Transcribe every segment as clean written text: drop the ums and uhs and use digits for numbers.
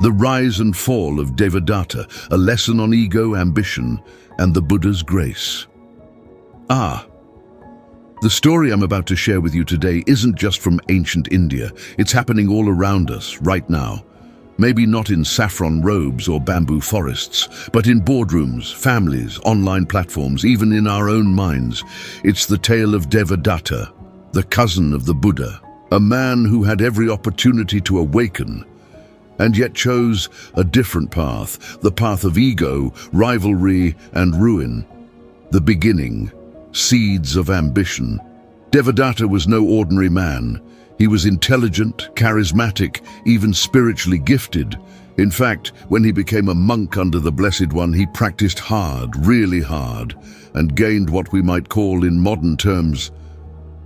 The rise and fall of Devadatta, a lesson on ego, ambition, and the Buddha's grace. The story I'm about to share with you today isn't just from ancient India. It's happening all around us, right now. Maybe not in saffron robes or bamboo forests, but in boardrooms, families, online platforms, even in our own minds. It's the tale of Devadatta, the cousin of the Buddha, a man who had every opportunity to awaken, and yet chose a different path, the path of ego, rivalry, and ruin. The beginning, seeds of ambition. Devadatta was no ordinary man. He was intelligent, charismatic, even spiritually gifted. In fact, when he became a monk under the Blessed One, he practiced hard, really hard, and gained what we might call in modern terms,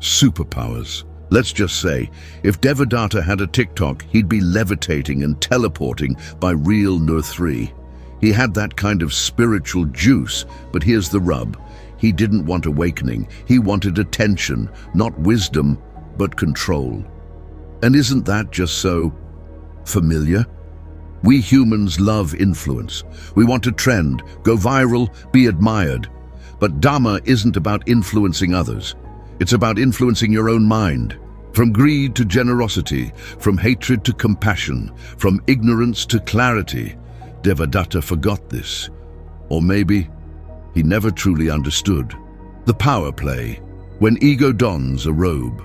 superpowers. Let's just say, if Devadatta had a TikTok, he'd be levitating and teleporting by real no 3. He had that kind of spiritual juice, but here's the rub. He didn't want awakening. He wanted attention, not wisdom, but control. And isn't that just so familiar? We humans love influence. We want to trend, go viral, be admired. But Dhamma isn't about influencing others. It's about influencing your own mind. From greed to generosity, from hatred to compassion, from ignorance to clarity. Devadatta forgot this. Or maybe he never truly understood. The power play, when ego dons a robe.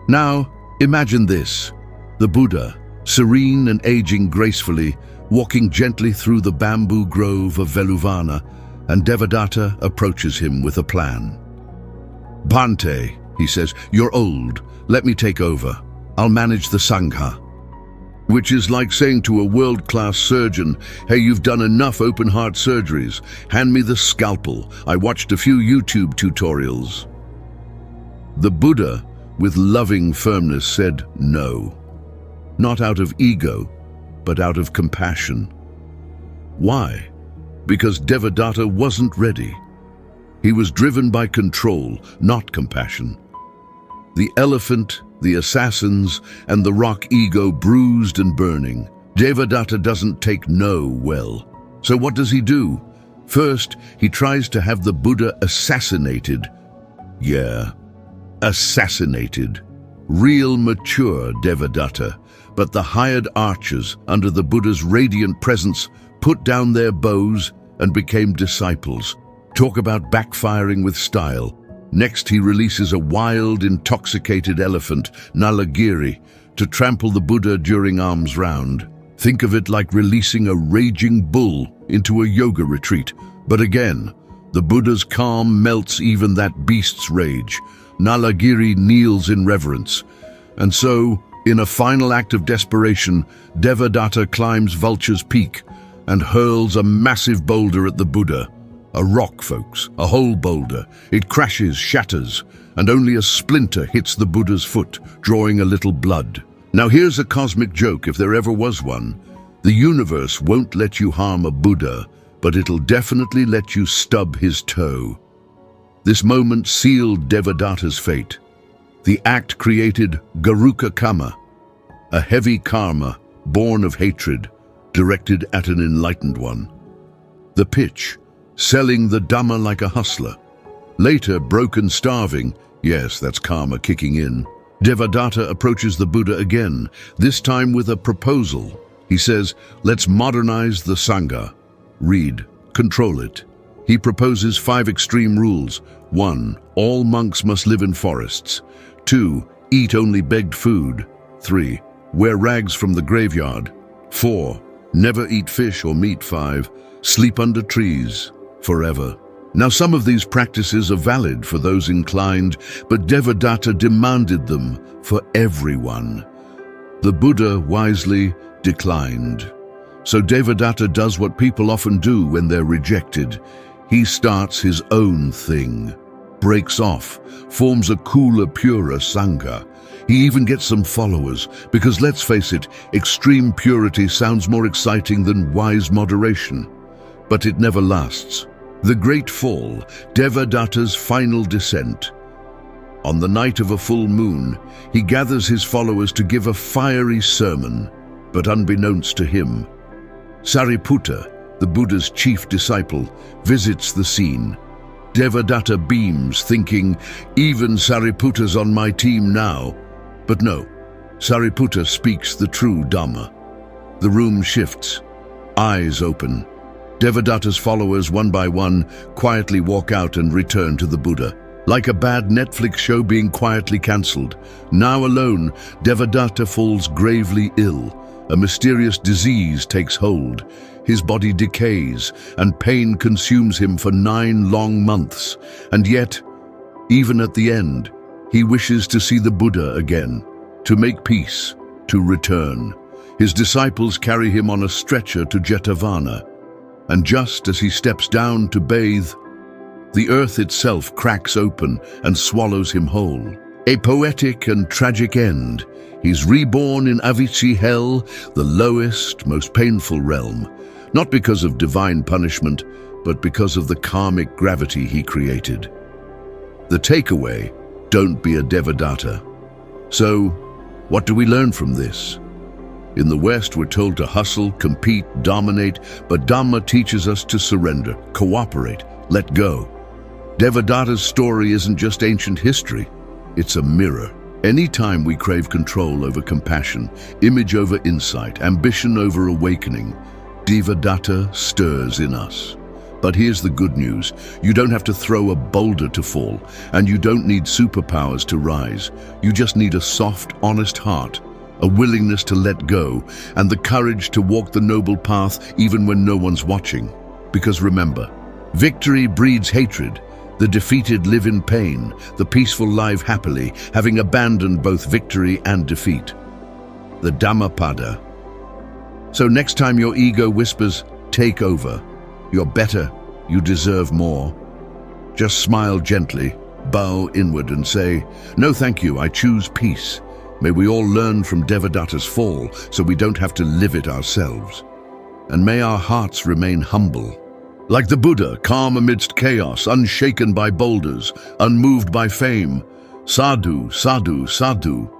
Now, imagine this. The Buddha, serene and aging gracefully, walking gently through the bamboo grove of Veluvana, and Devadatta approaches him with a plan. "Bhante," he says, "you're old. Let me take over. I'll manage the Sangha." Which is like saying to a world-class surgeon, "Hey, you've done enough open-heart surgeries. Hand me the scalpel. I watched a few YouTube tutorials." The Buddha, with loving firmness, said no. Not out of ego, but out of compassion. Why? Because Devadatta wasn't ready. He was driven by control, not compassion. The elephant, the assassins, and the rock ego bruised and burning. Devadatta doesn't take no well. So what does he do? First, he tries to have the Buddha assassinated. Yeah, assassinated. Real mature Devadatta. But the hired archers under the Buddha's radiant presence put down their bows and became disciples. Talk about backfiring with style. Next, he releases a wild, intoxicated elephant, Nalagiri, to trample the Buddha during alms round. Think of it like releasing a raging bull into a yoga retreat. But again, the Buddha's calm melts even that beast's rage. Nalagiri kneels in reverence. And so, in a final act of desperation, Devadatta climbs Vulture's Peak and hurls a massive boulder at the Buddha. A rock, folks, a whole boulder. It crashes, shatters, and only a splinter hits the Buddha's foot, drawing a little blood. Now here's a cosmic joke, if there ever was one. The universe won't let you harm a Buddha, but it'll definitely let you stub his toe. This moment sealed Devadatta's fate. The act created Garuka Kama, a heavy karma born of hatred, directed at an enlightened one. The pitch, selling the Dhamma like a hustler. Later, broken, starving. Yes, that's karma kicking in. Devadatta approaches the Buddha again, this time with a proposal. He says, let's modernize the Sangha. Read, control it. He proposes 5 extreme rules. 1. All monks must live in forests. 2. Eat only begged food. 3. Wear rags from the graveyard. 4. Never eat fish or meat. 5. Sleep under trees. Forever. Now some of these practices are valid for those inclined, but Devadatta demanded them for everyone. The Buddha wisely declined. So Devadatta does what people often do when they're rejected. He starts his own thing, breaks off, forms a cooler, purer Sangha. He even gets some followers, because let's face it, extreme purity sounds more exciting than wise moderation. But it never lasts. The Great Fall, Devadatta's final descent. On the night of a full moon, he gathers his followers to give a fiery sermon. But unbeknownst to him, Sariputta, the Buddha's chief disciple, visits the scene. Devadatta beams, thinking, even Sariputta's on my team now. But no, Sariputta speaks the true Dhamma. The room shifts. Eyes open. Devadatta's followers, one by one, quietly walk out and return to the Buddha. Like a bad Netflix show being quietly cancelled. Now alone, Devadatta falls gravely ill. A mysterious disease takes hold. His body decays, and pain consumes him for 9 long months. And yet, even at the end, he wishes to see the Buddha again, to make peace, to return. His disciples carry him on a stretcher to Jetavana. And just as he steps down to bathe, the earth itself cracks open and swallows him whole. A poetic and tragic end. He's reborn in Avicii hell, the lowest, most painful realm. Not because of divine punishment, but because of the karmic gravity he created. The takeaway, don't be a Devadatta. So, what do we learn from this? In the West, we're told to hustle, compete, dominate, but Dhamma teaches us to surrender, cooperate, let go. Devadatta's story isn't just ancient history, it's a mirror. Anytime we crave control over compassion, image over insight, ambition over awakening, Devadatta stirs in us. But here's the good news. You don't have to throw a boulder to fall, and you don't need superpowers to rise. You just need a soft, honest heart, a willingness to let go, and the courage to walk the noble path even when no one's watching. Because remember, victory breeds hatred. The defeated live in pain, the peaceful live happily, having abandoned both victory and defeat. The Dhammapada. So next time your ego whispers, take over, you're better, you deserve more, just smile gently, bow inward and say, no thank you, I choose peace. May we all learn from Devadatta's fall so we don't have to live it ourselves. And may our hearts remain humble. Like the Buddha, calm amidst chaos, unshaken by boulders, unmoved by fame. Sadhu, sadhu, sadhu.